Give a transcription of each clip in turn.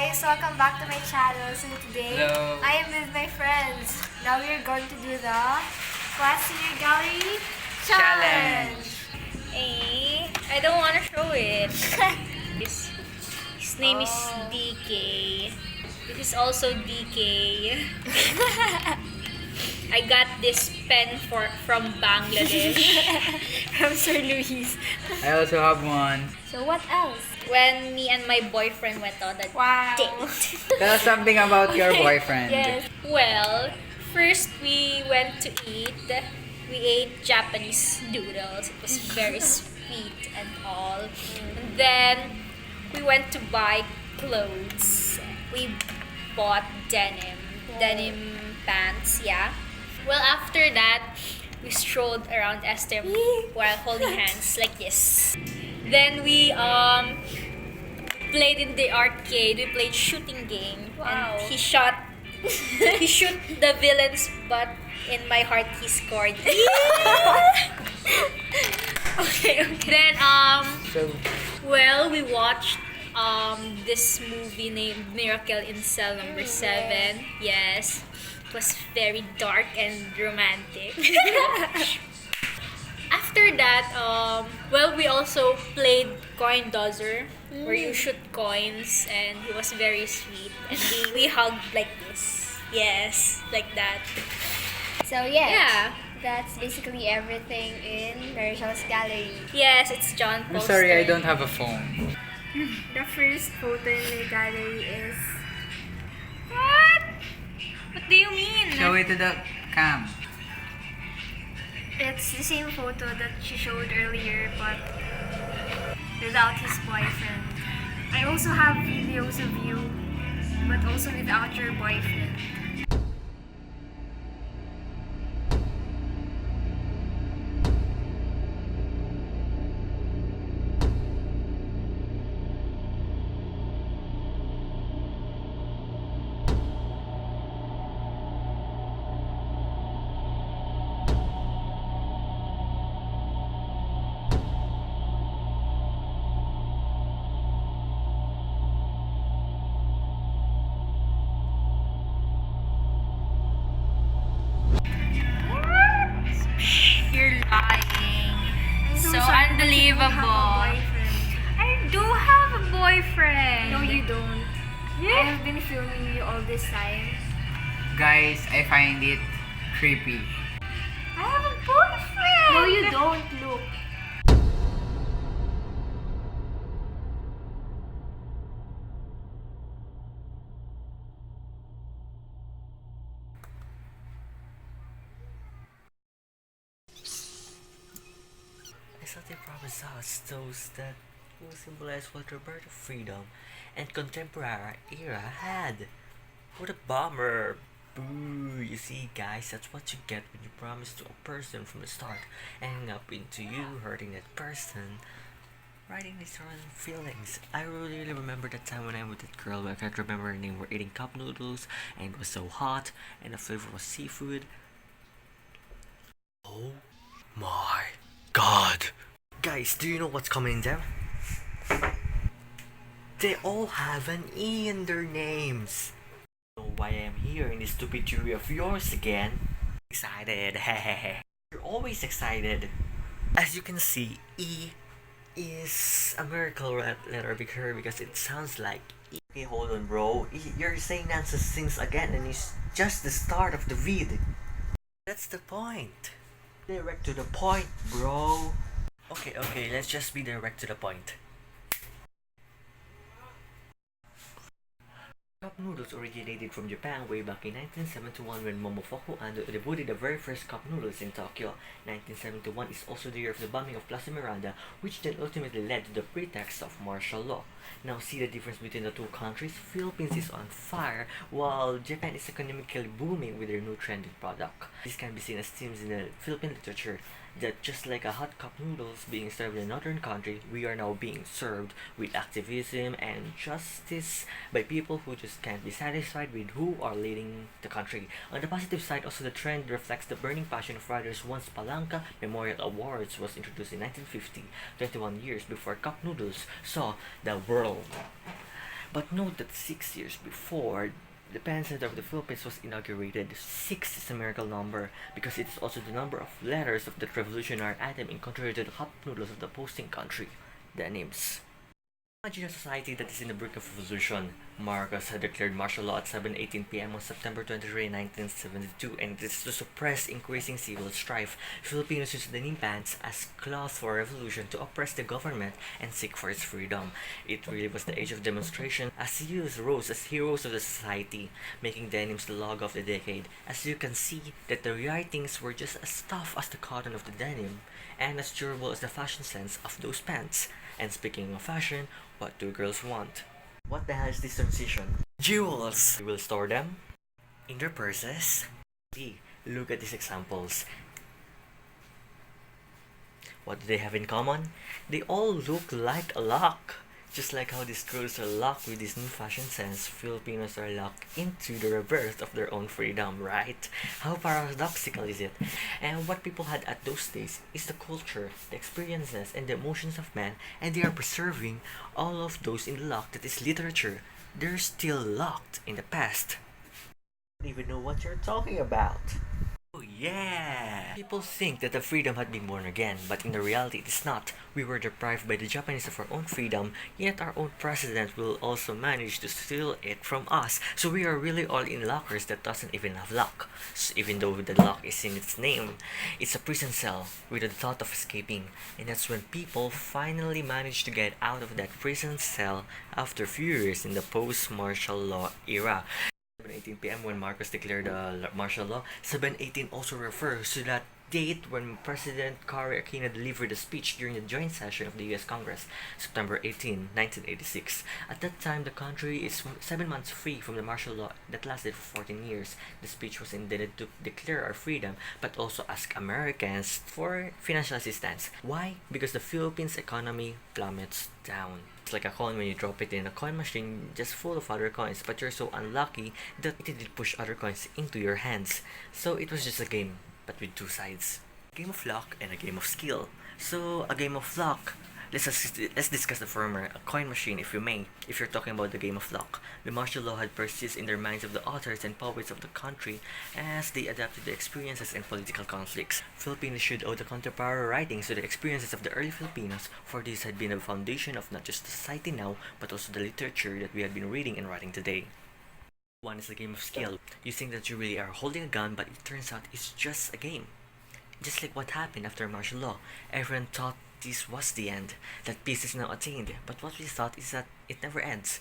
guys, welcome back to my channel. So today, Hello. I am with my friends. Now we're going to do the What's in Your Gallery Challenge. Hey, I don't want to show it. His name is DK. This is also DK. I got this pen from Bangladesh. From Sir Luis. I also have one. So what else? When me and my boyfriend went on a Wow. date. Tell us something about your boyfriend. Yes. Well, first we went to eat. We ate Japanese noodles. It was very sweet and all. And then we went to buy clothes. We bought denim pants, yeah. Well, after that, we strolled around Esther while holding hands like this. Then we played in the arcade. We played shooting game. Wow. And he shot the villain's butt. In my heart, he scored. Okay. Then So, well, we watched this movie named Marychelle in Cell Number 7. Yes. It was very dark and romantic. After that, well, we also played Coin Dozzer, where you shoot coins, and he was very sweet. And we hugged like this. Yes, like that. So Yeah. that's basically everything in Marychelle's gallery. Yes, it's Jhon I'm poster. sorry I don't have a phone. The first photo in my gallery is What? What do you mean? Show it to the cam. it's the same photo that she showed earlier, but without his boyfriend. I also have videos of you, but also without your boyfriend. You're lying. I'm So sorry that you don't unbelievable. have a boyfriend. I do have a boyfriend. No, you don't. I Yeah. have been filming you all this time. Guys, I find it creepy. I have a boyfriend. No, you don't. Look. I thought they promised us those that will symbolize what Rebirth of freedom and contemporary era had. What a bummer! Boo! You see, guys, that's what you get when you promise to a person from the start, ending up into you hurting that person. Writing these own feelings. I really remember that time when I with that girl, but I can't remember her name. We're eating cup noodles, and it was so hot, and the flavor was seafood. Oh my god! Guys, do you know what's coming in there? They all have an E in their names. Know why I'm here in this stupid theory of yours again? Excited, hehehe. You're always excited. As you can see, E is a miracle letter because it sounds like E. Okay, hold on, bro. You're saying nonsense things again, and it's just the start of the read. That's the point. Direct to the point, bro. Okay, let's just be direct to the point. Cup noodles originated from Japan way back in 1971 when Momofuku Ando debuted the very first cup noodles in Tokyo. 1971 is also the year of the bombing of Plaza Miranda, which then ultimately led to the pretext of martial law. Now see the difference between the two countries. Philippines is on fire, while Japan is economically booming with their new trending product. This can be seen as themes in the Philippine literature, that just like a hot cup noodles being served in another country, we are now being served with activism and justice by people who just can't be satisfied with who are leading the country. On the positive side, also the trend reflects the burning passion of writers once Palanca Memorial Awards was introduced in 1950, 21 years before cup noodles saw the world. But note that 6 years before, the President of the Philippines was inaugurated. 6 is a miracle number because it is also the number of letters of that revolutionary item in contrary to the cup noodles of the posting country, the names. Imagine a society that is in the brink of revolution. Marcos had declared martial law at 7:18 p.m. on September 23, 1972, and it is to suppress increasing civil strife. Filipinos used the denim pants as cloth for revolution to oppress the government and seek for its freedom. It really was the age of demonstration as youth rose as heroes of the society, making denims the log of the decade. As you can see, that the writings were just as tough as the cotton of the denim, and as durable as the fashion sense of those pants. And speaking of fashion, what do girls want? What the hell is this transition? Jewels! We will store them in their purses. See, look at these examples. What do they have in common? They all look like a lock. Just like how these girls are locked with this new fashion sense, Filipinos are locked into the rebirth of their own freedom, right? How paradoxical is it? And what people had at those days is the culture, the experiences, and the emotions of man, and they are preserving all of those in the lock that is literature. They're still locked in the past. I don't even know what you're talking about. Oh yeah! People think that the freedom had been born again, but in the reality it is not. We were deprived by the Japanese of our own freedom, yet our own president will also manage to steal it from us. So we are really all in lockers that doesn't even have lock. So even though the lock is in its name, it's a prison cell with the thought of escaping. And that's when people finally manage to get out of that prison cell after a few years in the post-martial law era. 7:18 p.m. when Marcos declared martial law. 7:18 also refers to that date when President Cory Aquino delivered a speech during the joint session of the U.S. Congress, September 18, 1986. At that time, the country is 7 months free from the martial law that lasted for 14 years. The speech was intended to declare our freedom, but also ask Americans for financial assistance. Why? Because the Philippines' economy plummets down. It's like a coin when you drop it in a coin machine just full of other coins, but you're so unlucky that it did push other coins into your hands. So it was just a game, but with two sides. A game of luck and a game of skill. So a game of luck. Let's discuss the former, a coin machine if you may. If you're talking about the game of luck, the martial law had persisted in their minds of the authors and poets of the country as they adapted the experiences and political conflicts. Filipinos should owe the contemporary writings to the experiences of the early Filipinos, for this had been the foundation of not just the society now, but also the literature that we had been reading and writing today. One is the game of skill. You think that you really are holding a gun, but it turns out it's just a game. Just like what happened after martial law, everyone thought this was the end, that peace is now attained, but what we thought is that it never ends.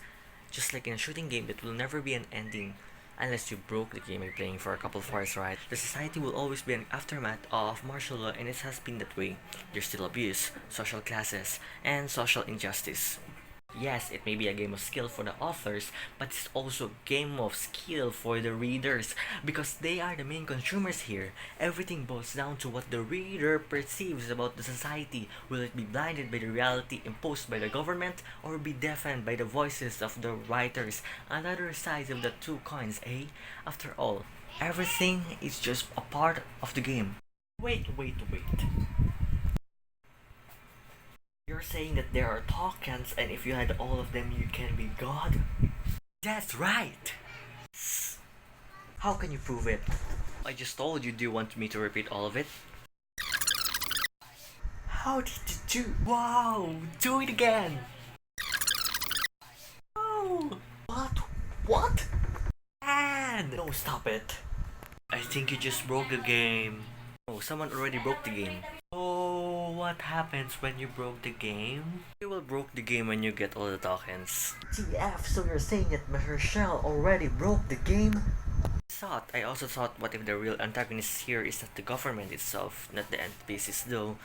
Just like in a shooting game, that will never be an ending unless you broke the game by playing for a couple of hours, right? The society will always be an aftermath of martial law, and it has been that way. There's still abuse, social classes, and social injustice. Yes, it may be a game of skill for the authors, but it's also a game of skill for the readers because they are the main consumers here. Everything boils down to what the reader perceives about the society. Will it be blinded by the reality imposed by the government or be deafened by the voices of the writers? Another side of the two coins, eh? After all, everything is just a part of the game. Wait. You're saying that there are tokens, and if you had all of them, you can be God? That's right! How can you prove it? I just told you, do you want me to repeat all of it? How did you do? Wow! Do it again! Oh! What? And no, stop it. I think you just broke the game. Oh, someone already broke the game. Oh, what happens when you broke the game? You will broke the game when you get all the tokens. TF, so you're saying that Marychelle already broke the game? I also thought, what if the real antagonist here is not the government itself, not the NPCs though.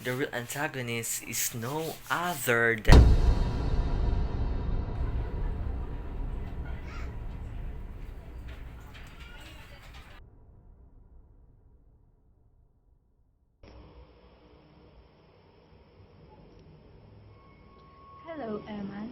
The real antagonist is no other than... Hello, Emman.